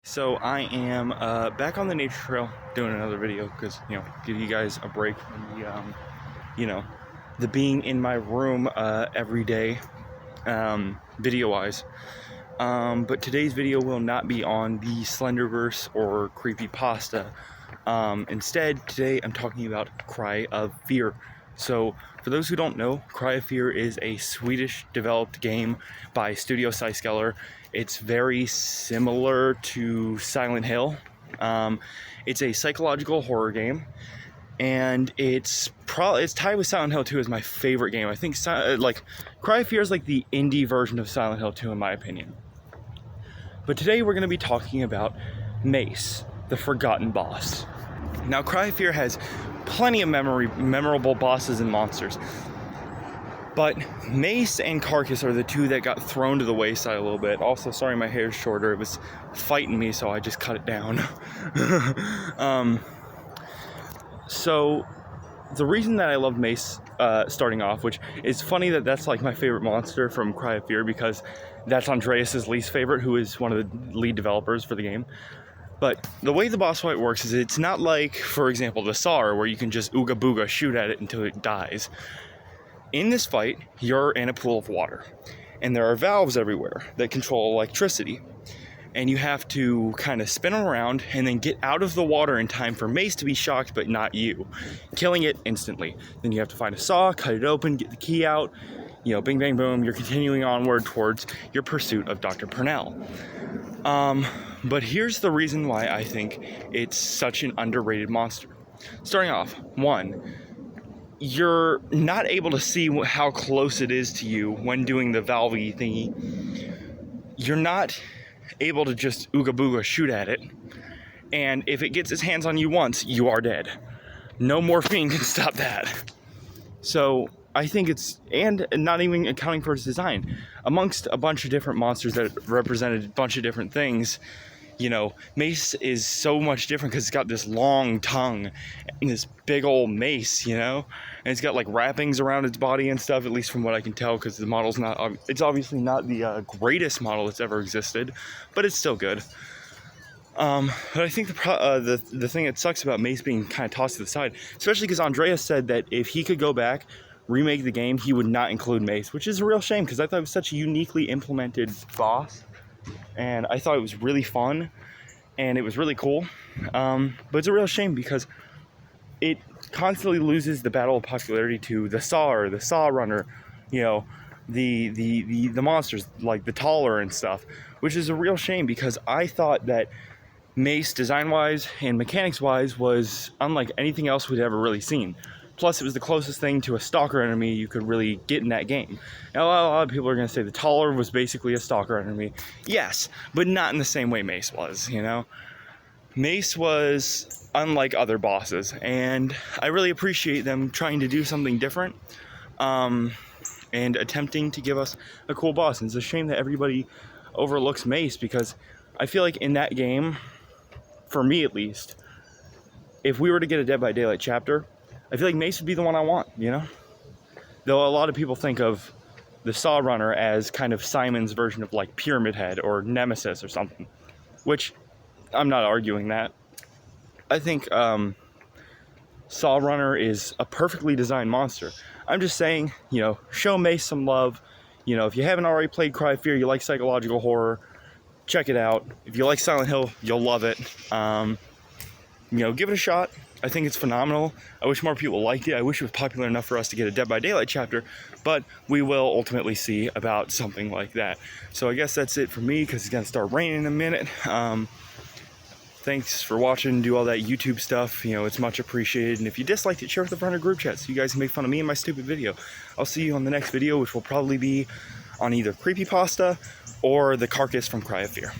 So I am back on the nature trail doing another video because, give you guys a break from the, the being in my room every day, video-wise. But today's video will not be on the Slenderverse or creepypasta. Instead, today I'm talking about Cry of Fear. So, for those who don't know, Cry of Fear is a Swedish-developed game by Studio Syskeller. It's very similar to Silent Hill. It's a psychological horror game, and it's tied with Silent Hill 2 as my favorite game. I think Cry of Fear is like the indie version of Silent Hill 2 in my opinion. But today we're going to be talking about Mace, the Forgotten Boss. Now, Cry of Fear has plenty of memorable bosses and monsters, but Mace and Carcass are the two that got thrown to the wayside a little bit. Also, sorry my hair's shorter. It was fighting me, so I just cut it down. So the reason that I love Mace starting off, which is funny that that's like my favorite monster from Cry of Fear, because that's Andreas's least favorite, who is one of the lead developers for the game. But the way the boss fight works is it's not like, for example, the Saw, where you can just ooga booga shoot at it until it dies. In this fight, you're in a pool of water, and there are valves everywhere that control electricity. And you have to kind of spin around and then get out of the water in time for Mace to be shocked, but not you, killing it instantly. Then you have to find a saw, cut it open, get the key out, bing, bang, boom. You're continuing onward towards your pursuit of Dr. Purnell. But here's the reason why I think it's such an underrated monster. Starting off, one, you're not able to see how close it is to you when doing the valve-y thingy. You're not able to just ooga booga shoot at it, and if it gets its hands on you once, you are dead. No morphine can stop that. So I think and not even accounting for its design, amongst a bunch of different monsters that represented a bunch of different things, Mace is so much different because it's got this long tongue and this big old mace, and it's got wrappings around its body and stuff, at least from what I can tell, because the model's it's obviously not the greatest model that's ever existed, but it's still good. But I think the thing that sucks about Mace being kind of tossed to the side, especially because Andreas said that if he could go back, remake the game, he would not include Mace, which is a real shame because I thought it was such a uniquely implemented boss, and I thought it was really fun, and it was really cool. But it's a real shame because it constantly loses the battle of popularity to the Saw or the Saw Runner, the monsters like the Taller and stuff, which is a real shame because I thought that Mace, design-wise and mechanics-wise, was unlike anything else we'd ever really seen. Plus, it was the closest thing to a stalker enemy you could really get in that game. Now, a lot of people are going to say the Taller was basically a stalker enemy. Yes, but not in the same way Mace was, Mace was unlike other bosses, and I really appreciate them trying to do something different, and attempting to give us a cool boss. And it's a shame that everybody overlooks Mace, because I feel like in that game, for me at least, if we were to get a Dead by Daylight chapter, I feel like Mace would be the one I want, Though a lot of people think of the Saw Runner as kind of Simon's version of Pyramid Head or Nemesis or something, which I'm not arguing that. I think Saw Runner is a perfectly designed monster. I'm just saying, show Mace some love. If you haven't already played Cry of Fear, you like psychological horror, check it out. If you like Silent Hill, you'll love it. Give it a shot. I think it's phenomenal. I wish more people liked it. I wish it was popular enough for us to get a Dead by Daylight chapter, but we will ultimately see about something like that. So I guess that's it for me, because it's going to start raining in a minute. Thanks for watching. Do all that YouTube stuff. It's much appreciated. And if you disliked it, share with a friend or group chat so you guys can make fun of me and my stupid video. I'll see you on the next video, which will probably be on either creepypasta or the Carcass from Cry of Fear.